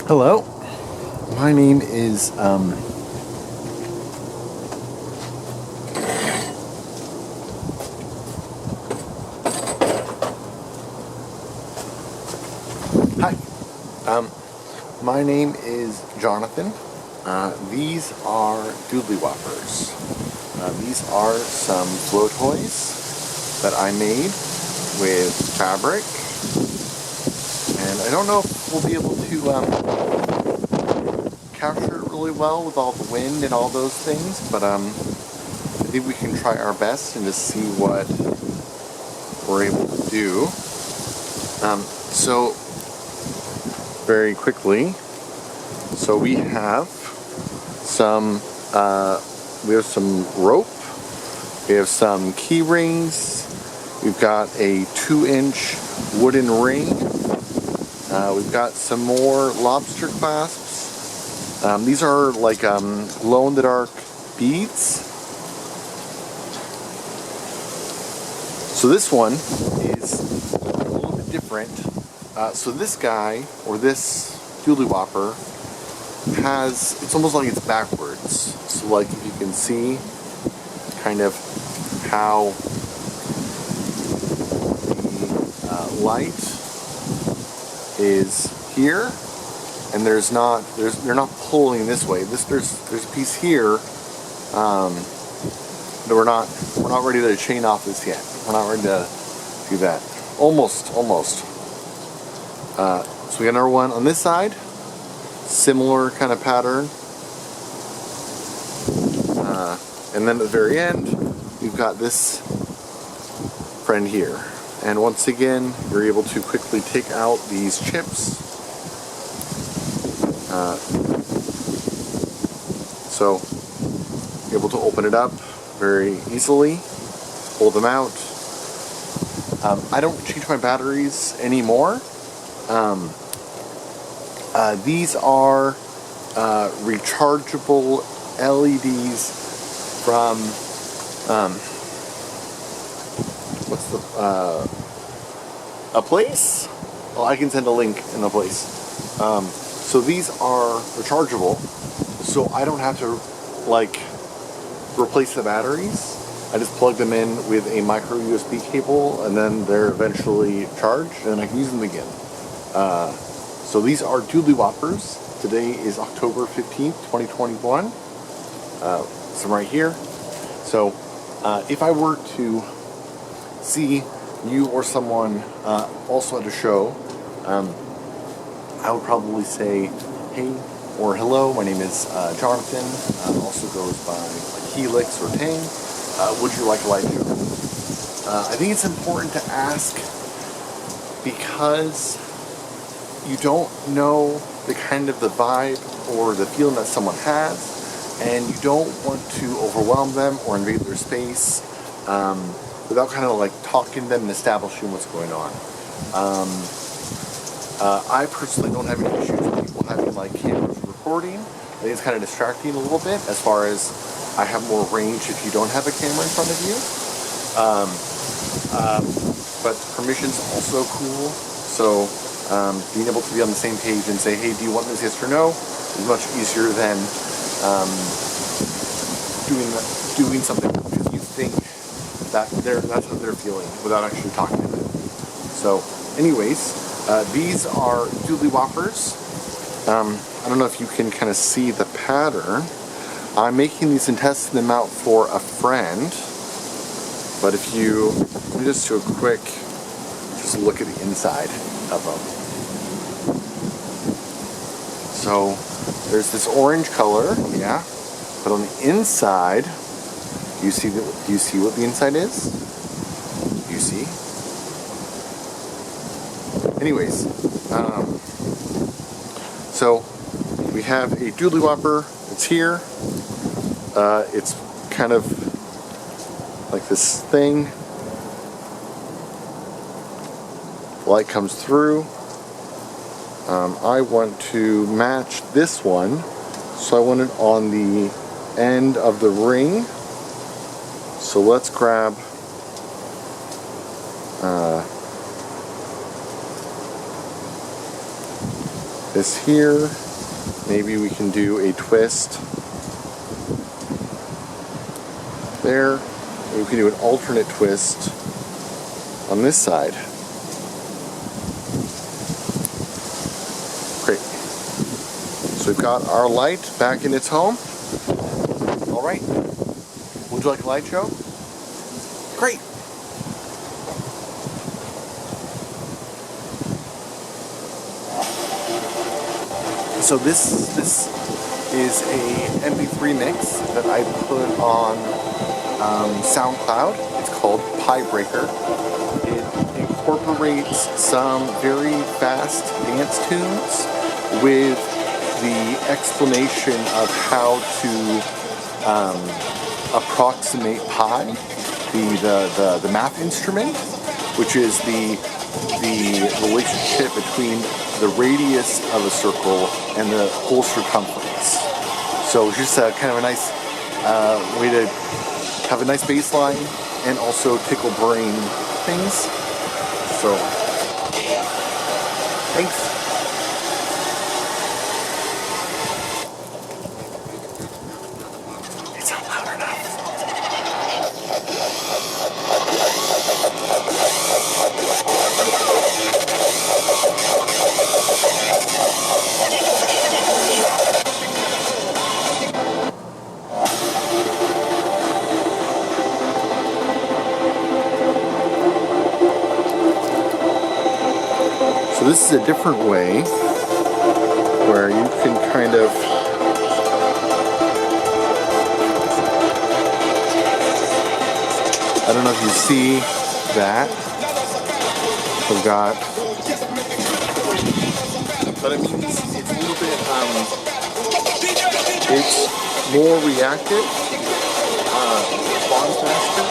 Hello, my name is hi. My name is Jonathan. These are doodly whoppers. These are some flow toys that I made with fabric, and I don't know if we'll be able to capture it really well with all the wind and all those things, but I think we can try our best and just see what we're able to do. So very quickly, so we have some rope, we have some key rings, we've got a 2-inch wooden ring, we've got some more lobster clasps. These are like glow-in-the-dark beads. So this one is a little bit different. So this guy, or this doodly whopper, it's almost like it's backwards. So like if you can see kind of how the light is here, and they're not pulling this way. There's a piece here that we're not ready to chain off this yet. We're not ready to do that. Almost. So we got another one on this side, similar kind of pattern. And then at the very end, we've got this friend here. And once again, you're able to quickly take out these chips. So you're able to open it up very easily, pull them out. I don't change my batteries anymore. These are rechargeable LEDs from a place? Well, I can send a link in the place. So these are rechargeable, so I don't have to like replace the batteries. I just plug them in with a micro USB cable, and then they're eventually charged, and I can use them again. So these are doodly whoppers. Today is October 15th, 2021. Some right here. So if I were to see you or someone also at a show, I would probably say, hey or hello, my name is Jonathan, also goes by like Helix or Tang. Would you like a live show? I think it's important to ask because you don't know the kind of the vibe or the feeling that someone has, and you don't want to overwhelm them or invade their space without kind of like talking to them and establishing what's going on. I personally don't have any issues with people having like cameras recording. I think it's kind of distracting a little bit as far as I have more range if you don't have a camera in front of you. But permission's also cool. So being able to be on the same page and say, hey, do you want this, yes or no, is much easier than doing something because you think that that's what they're feeling without actually talking to them. So anyways, these are doodly whoppers. I don't know if you can kind of see the pattern. I'm making these and testing them out for a friend, but if you let me just do a quick look at the inside of them. So there's this orange color, yeah, but on the inside, do you see what the inside is? You see? Anyways, so we have a doodly whopper. It's here. It's kind of like this thing. The light comes through. I want to match this one, so I want it on the end of the ring. So let's grab this here. Maybe we can do a twist there. Maybe we can do an alternate twist on this side. Great. So we've got our light back in its home. All right. Would you like a light show? Great. So this is a MP3 mix that I put on SoundCloud. It's called PiBreaker. It incorporates some very fast dance tunes with the explanation of how to approximate pi, the math instrument, which is the relationship between the radius of a circle and the whole circumference. So it's just kind of a nice way to have a nice baseline and also tickle brain things. So, thanks. It's not loud enough. So this is a different way where you can kind of I don't know if you see that. I've got, but I mean it's a little bit it's more reactive, responds faster.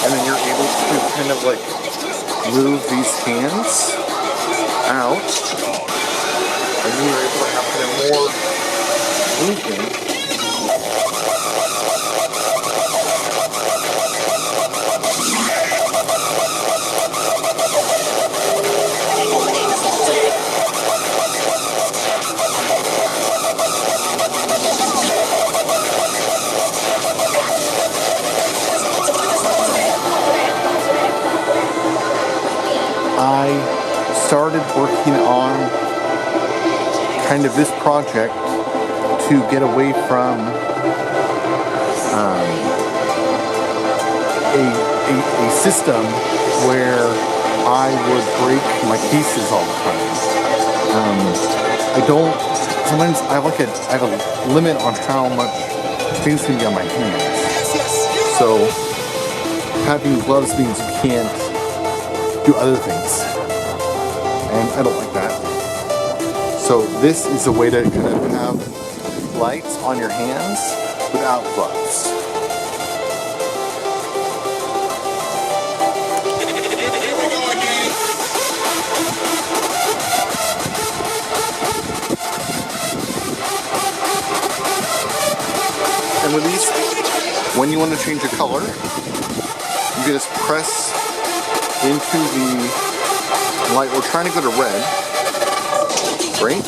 And then you're able to kind of like move these hands out, and then you're able to have kind of more movement. I started working on kind of this project to get away from a system where I would break my cases all the time. Sometimes I have a limit on how much things can be on my hands. So having gloves means you can't do other things, and I don't like that. So this is a way to kind of have lights on your hands without gloves. And with these, when you want to change a color, you can just press into the light. We're trying to go to red, right?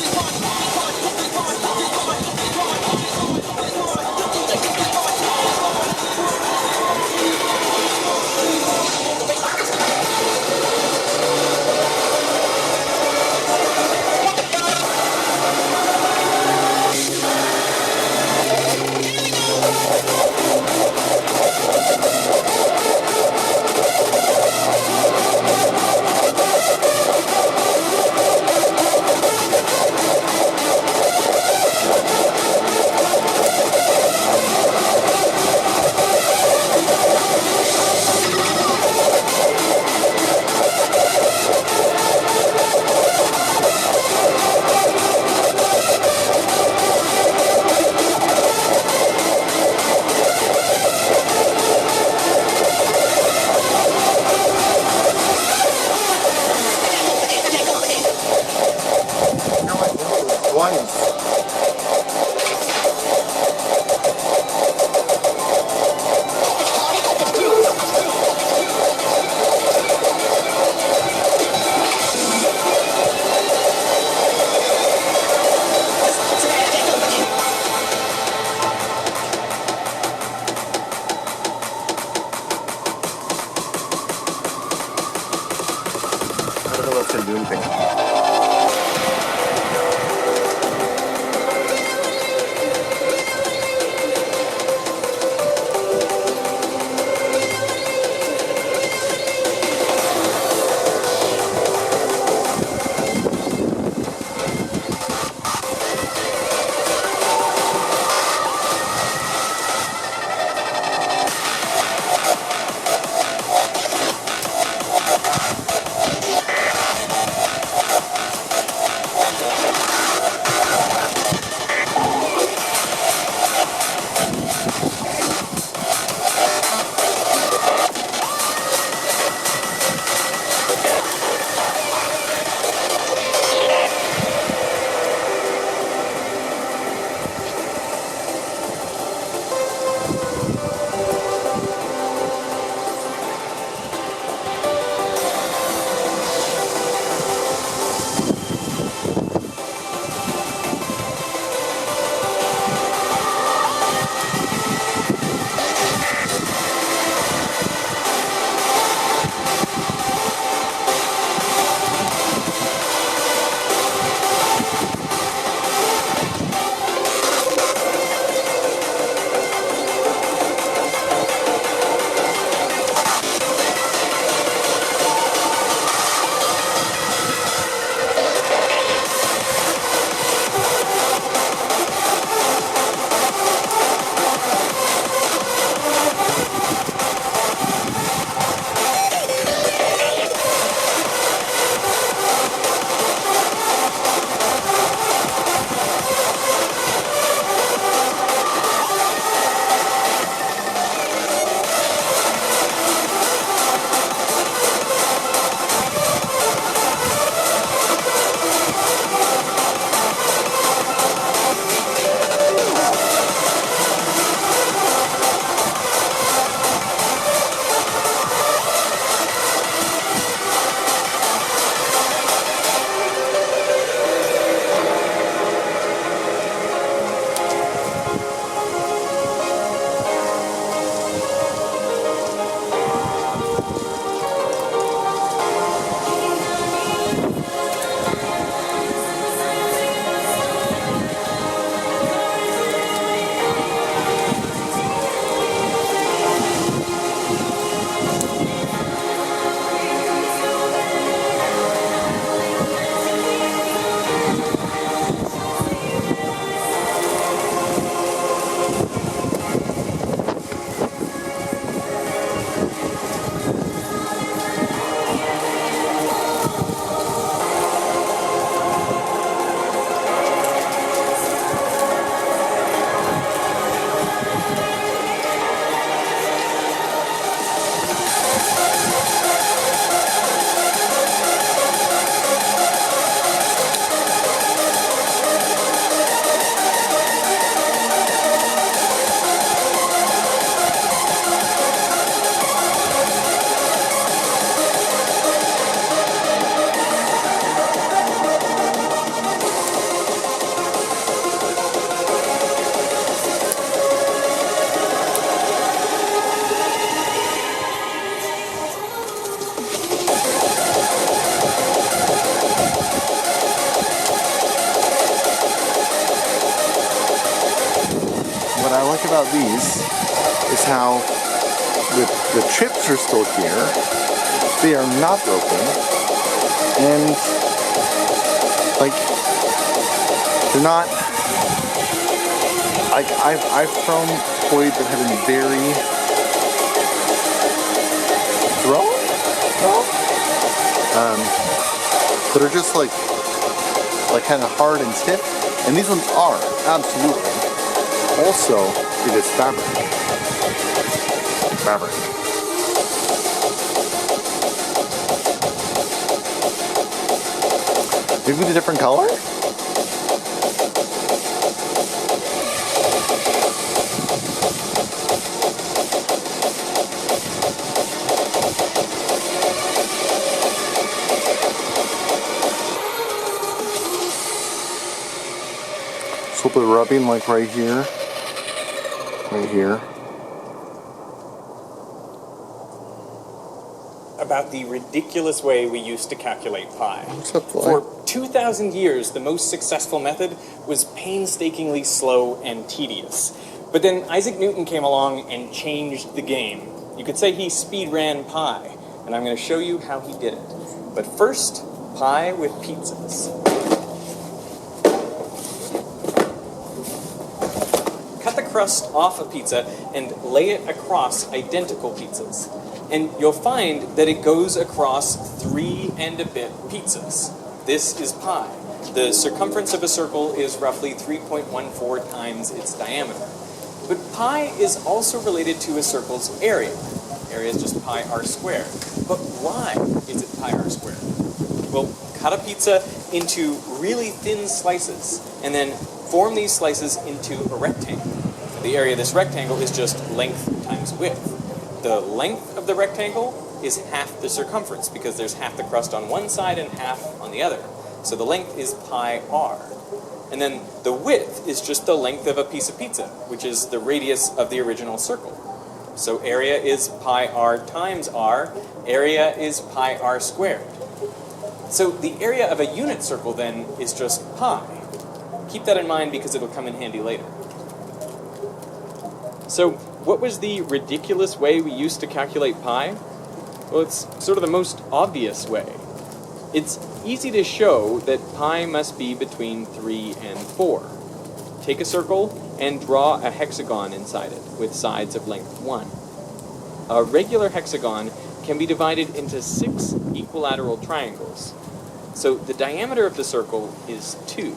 gonna do anything. About these is how the chips are still here. They are not broken, and like they're not. Like I've thrown toys that have been very that are just like kind of hard and stiff, and these ones are absolutely. Also, it is fabric. Maybe with a different color? So we'll be rubbing like right here. Right here. about the ridiculous way we used to calculate pi. What's up, boy? For 2,000 years, the most successful method was painstakingly slow and tedious. But then Isaac Newton came along and changed the game. You could say he speed ran pi, and I'm going to show you how he did it. But first, pi with pizzas. Cut the crust off a pizza and lay it across identical pizzas. And you'll find that it goes across 3 and a bit pizzas. This is pi. The circumference of a circle is roughly 3.14 times its diameter. But pi is also related to a circle's area. Area is just pi r squared. But why is it pi r squared? Well, cut a pizza into really thin slices, and then form these slices into a rectangle. The area of this rectangle is just length times width. The length of the rectangle is half the circumference, because there's half the crust on one side and half on the other. So the length is pi r. And then the width is just the length of a piece of pizza, which is the radius of the original circle. So area is pi r times r. Area is pi r squared. So the area of a unit circle, then, is just pi. Keep that in mind because it'll come in handy later. So what was the ridiculous way we used to calculate pi? Well, it's sort of the most obvious way. It's easy to show that pi must be between 3 and 4. Take a circle and draw a hexagon inside it with sides of length 1. A regular hexagon can be divided into 6 equilateral triangles. So the diameter of the circle is 2.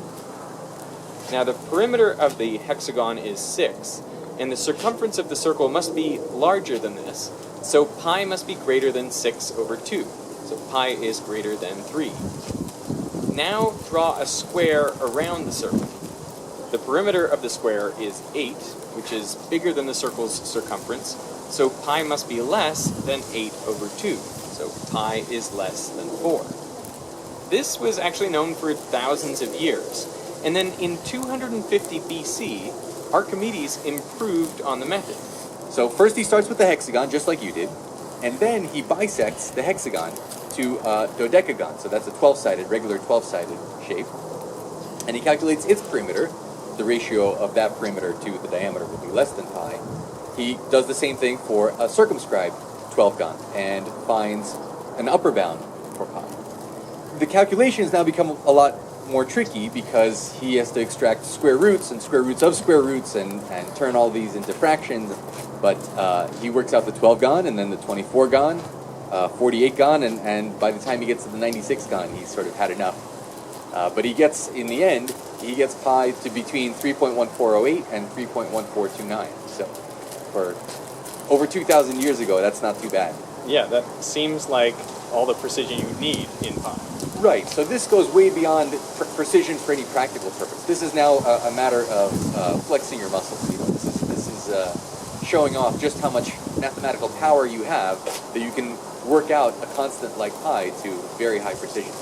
Now the perimeter of the hexagon is 6, and the circumference of the circle must be larger than this, so pi must be greater than 6 over 2. So pi is greater than 3. Now draw a square around the circle. The perimeter of the square is 8, which is bigger than the circle's circumference, so pi must be less than 8 over 2. So pi is less than 4. This was actually known for thousands of years. And then in 250 BC, Archimedes improved on the method. So first he starts with the hexagon, just like you did, and then he bisects the hexagon to a dodecagon. So that's a 12-sided, regular 12-sided shape. And he calculates its perimeter. The ratio of that perimeter to the diameter will be less than pi. He does the same thing for a circumscribed 12gon and finds an upper bound for pi. The calculations now become a lot more tricky because he has to extract square roots and square roots of square roots and turn all these into fractions. But he works out the 12gon and then the 24gon, 48gon, and by the time he gets to the 96gon, he's sort of had enough. But he gets, in the end, he gets pi to between 3.1408 and 3.1429. So for over 2,000 years ago, that's not too bad. Yeah, that seems like all the precision you need in pi. Right, so this goes way beyond precision for any practical purpose. This is now a matter of flexing your muscles. You know, this is showing off just how much mathematical power you have that you can work out a constant like pi to very high precision.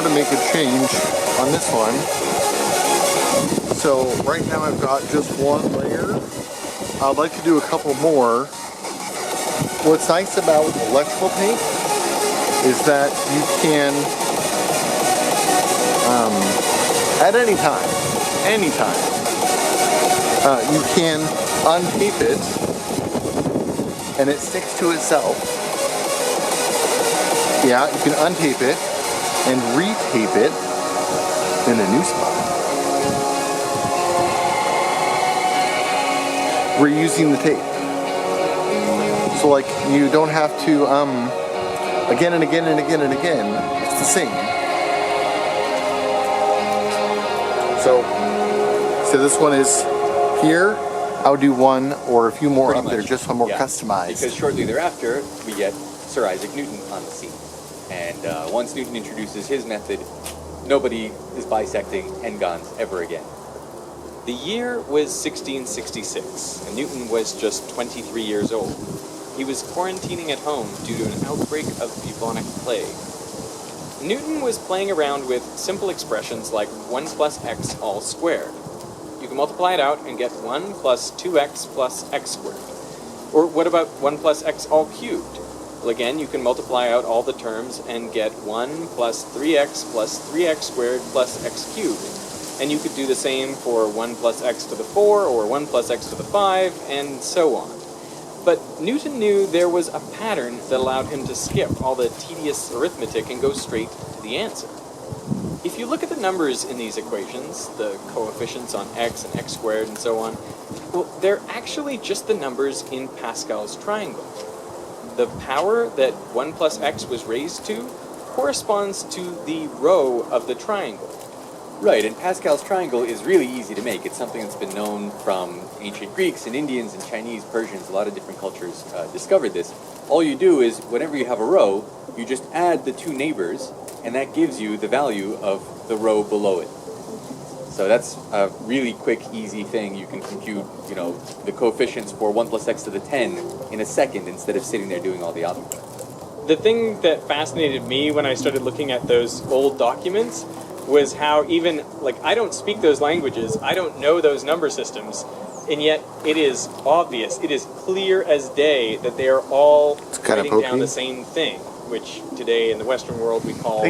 to make a change on this one. So right now I've got just one layer. I'd like to do a couple more. What's nice about electrical paint is that you can, at any time, you can untape it and it sticks to itself. Yeah, you can untape it and retape it in a new spot. Reusing the tape. So like you don't have to again and again and again and again. It's the same. So this one is here. I'll do one or a few more Pretty up there, much. just one more Yeah. customized. Because shortly thereafter, we get Sir Isaac Newton on the scene. And once Newton introduces his method, nobody is bisecting n-gons ever again. The year was 1666, and Newton was just 23 years old. He was quarantining at home due to an outbreak of bubonic plague. Newton was playing around with simple expressions like 1 plus x all squared. You can multiply it out and get 1 plus 2x plus x squared. Or what about 1 plus x all cubed? Well, again, you can multiply out all the terms and get 1 plus 3x plus 3x squared plus x cubed. And you could do the same for 1 plus x to the 4 or 1 plus x to the 5 and so on. But Newton knew there was a pattern that allowed him to skip all the tedious arithmetic and go straight to the answer. If you look at the numbers in these equations, the coefficients on x and x squared and so on, well, they're actually just the numbers in Pascal's triangle. The power that 1 plus x was raised to corresponds to the row of the triangle. Right, and Pascal's triangle is really easy to make. It's something that's been known from ancient Greeks and Indians and Chinese, Persians. A lot of different cultures discovered this. All you do is, whenever you have a row, you just add the two neighbors, and that gives you the value of the row below it. So that's a really quick, easy thing. You can compute, the coefficients for 1 plus x to the 10 in a second instead of sitting there doing all the algebra. The thing that fascinated me when I started looking at those old documents was how even, I don't speak those languages, I don't know those number systems, and yet it is obvious, it is clear as day that they are all writing down the same thing, which today in the Western world we call